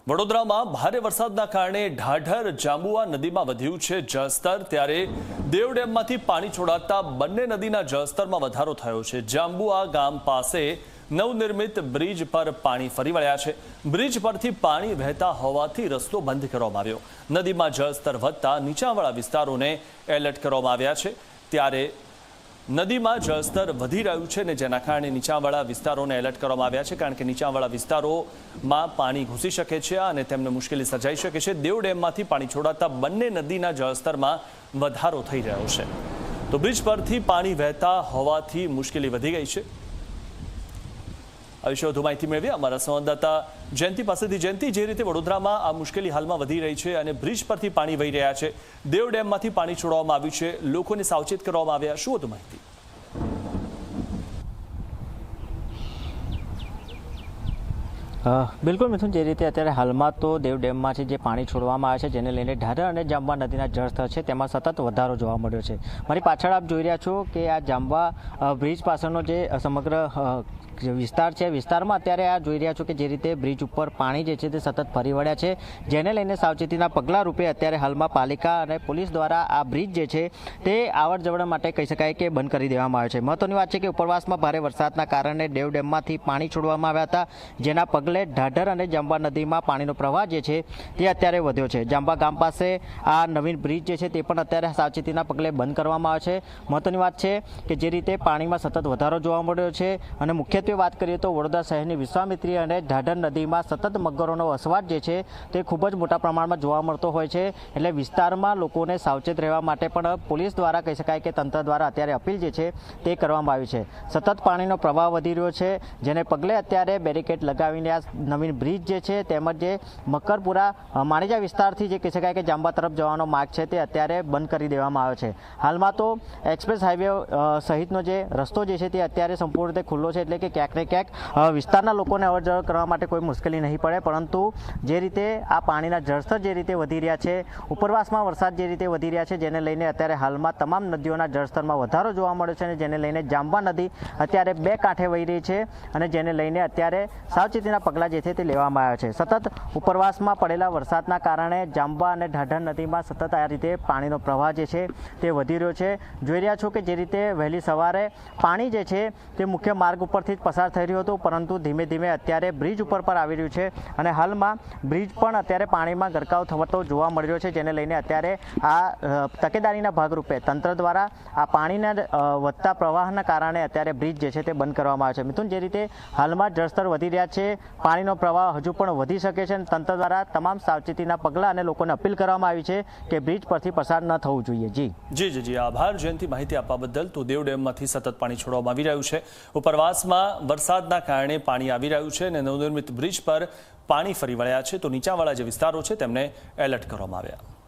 વડોદરામાં ભારે વરસાદના કારણે ઢાઢર જાંબુઆ નદીમાં વધ્યું છે જળસ્તર। ત્યારે દેવ ડેમમાંથી પાણી છોડાતા બંને નદીના જળસ્તરમાં વધારો થયો છે। જાંબુઆ ગામ પાસે નવનિર્મિત બ્રિજ પર પાણી ફરી વળ્યા છે। બ્રિજ પરથી પાણી વહેતા હોવાથી રસ્તો બંધ કરવામાં આવ્યો। નદીમાં જળસ્તર વધતા નીચાણવાળા વિસ્તારોને એલર્ટ કરવામાં આવ્યા છે। ત્યારે નદીમાં જળસ્તર વધી રહ્યું છે ને જેના કારણે નીચાણવાળા વિસ્તારોને એલર્ટ કરવામાં આવ્યા છે, કારણ કે નીચાણવાળા વિસ્તારોમાં પાણી ઘૂસી શકે છે અને તેમને મુશ્કેલી સર્જાઈ શકે છે। દેવ ડેમમાંથી પાણી છોડાતા બંને નદીના જળસ્તરમાં વધારો થઈ રહ્યો છે, તો બ્રિજ પરથી પાણી વહેતા હોવાથી મુશ્કેલી વધી ગઈ છે। આ વિશે વધુ માહિતી મેળવી અમારા સંવાદદાતા જયંતિ પાસેથી। જયંતિ, જે રીતે વડોદરામાં આ મુશ્કેલી હાલમાં વધી રહી છે અને બ્રિજ પરથી પાણી વહી રહ્યા છે, દેવ ડેમમાંથી પાણી છોડવામાં આવ્યું છે, લોકોને સાવચેત કરવામાં આવ્યા, શું વધુ માહિતી? બિલકુલ મિથુન, જે રીતે અત્યારે હાલમાં તો દેવ ડેમમાંથી જે પાણી છોડવામાં આવે છે જેને લઈને ઢાઢર અને જાંબવા નદીના જળસ્તર છે તેમાં સતત વધારો જોવા મળ્યો છે। મારી પાછળ આપ જોઈ રહ્યા છો કે આ જાંબવા બ્રિજ પાસેનો જે સમગ્ર વિસ્તાર છે, વિસ્તારમાં અત્યારે આ જોઈ રહ્યા છો કે જે રીતે બ્રિજ ઉપર પાણી જે છે તે સતત ફરી વળ્યા છે, જેને લઈને સાવચેતીના પગલાં રૂપે અત્યારે હાલમાં પાલિકા અને પોલીસ દ્વારા આ બ્રિજ જે છે તે આવડ જવડ માટે કહી શકાય કે બંધ કરી દેવામાં આવ્યો છે। મહત્વની વાત છે કે ઉપરવાસમાં ભારે વરસાદના કારણે દેવ ડેમમાંથી પાણી છોડવામાં આવ્યા હતા, જેના પગલે ઢાઢર અને જાંબવા નદીમાં પાણીનો પ્રવાહ જે છે તે અત્યારે વધ્યો છે। જાંબવા ગામ પાસે આ નવીન બ્રિજ જે છે તે પણ અત્યારે સાવચેતીના પગલે બંધ કરવામાં આવે છે। મહત્વની વાત છે કે જે રીતે પાણીમાં સતત વધારો જોવા મળ્યો છે અને મુખ્યત્વે વાત કરીએ તો વડોદરા શહેરની વિશ્વામિત્રી અને ઢાઢર નદીમાં સતત મગરોનો વસવાટ જે છે તે ખૂબ જ મોટા પ્રમાણમાં જોવા મળતો હોય છે, એટલે વિસ્તારમાં લોકોને સાવચેત રહેવા માટે પણ પોલીસ દ્વારા કહી શકાય કે તંત્ર દ્વારા અત્યારે અપીલ જે છે તે કરવામાં આવી છે। સતત પાણીનો પ્રવાહ વધી રહ્યો છે, જેને પગલે અત્યારે બેરિકેડ લગાવીને આ નવીન બ્રિજ જે છે તેમજ જે મકરપુરા માણીજા વિસ્તારથી જે કહી શકાય કે જાંબા તરફ જવાનો માર્ગ છે તે અત્યારે બંધ કરી દેવામાં આવ્યો છે। હાલમાં તો એક્સપ્રેસ હાઈવે સહિતનો જે રસ્તો જે છે તે અત્યારે સંપૂર્ણ રીતે ખુલ્લો છે, એટલે કે ક્યાંક ને ક્યાંક વિસ્તારના લોકોને અવરજવર કરવા માટે કોઈ મુશ્કેલી નહીં પડે। પરંતુ જે રીતે આ પાણીના જળસ્તર જે રીતે વધી રહ્યા છે, ઉપરવાસમાં વરસાદ જે રીતે વધી રહ્યા છે, જેને લઈને અત્યારે હાલમાં તમામ નદીઓના જળસ્તરમાં વધારો જોવા મળ્યો છે અને જેને લઈને જાંબવા નદી અત્યારે બે કાંઠે વહી રહી છે અને જેને લઈને અત્યારે સાવચેતીના પગલાં જે છે તે લેવામાં આવ્યા છે। સતત ઉપરવાસમાં પડેલા વરસાદના કારણે જાંબવા અને ઢાઢર નદીમાં સતત આ રીતે પાણીનો પ્રવાહ જે છે તે વધી રહ્યો છે। જોઈ રહ્યા છો કે જે રીતે વહેલી સવારે પાણી જે છે તે મુખ્ય માર્ગ ઉપરથી જ પસાર થઈ રહ્યું હતું, પરંતુ ધીમે ધીમે અત્યારે બ્રિજ ઉપર પર આવી રહ્યું છે અને હાલમાં બ્રિજ પણ અત્યારે પાણીમાં ગરકાવ થતો જોવા મળી રહ્યો છે, જેને લઈને અત્યારે આ તકેદારીના ભાગરૂપે તંત્ર દ્વારા આ પાણીના વધતા પ્રવાહના કારણે અત્યારે બ્રિજ જે છે તે બંધ કરવામાં આવે છે। મિથુન, જે રીતે હાલમાં જળસ્તર વધી રહ્યા છે, પાણીનો પ્રવાહ હજુ પણ વધી શકે છે અને તંત્ર દ્વારા તમામ સાવચેતીના પગલાં અને લોકોને અપીલ કરવામાં આવી છે કે બ્રિજ પરથી પસાર ન થવું જોઈએ। જી, આભાર જયંતિ, માહિતી આપવા બદલ। તો દેવ ડેમમાંથી સતત પાણી છોડવામાં આવી રહ્યું છે, ઉપરવાસમાં વરસાદના કારણે પાણી આવી રહ્યું છે અને નવનિર્મિત બ્રિજ પર પાણી ફરી વળ્યા છે, તો નીચાણવાળા જે વિસ્તારો છે તેમને એલર્ટ કરવામાં આવ્યા।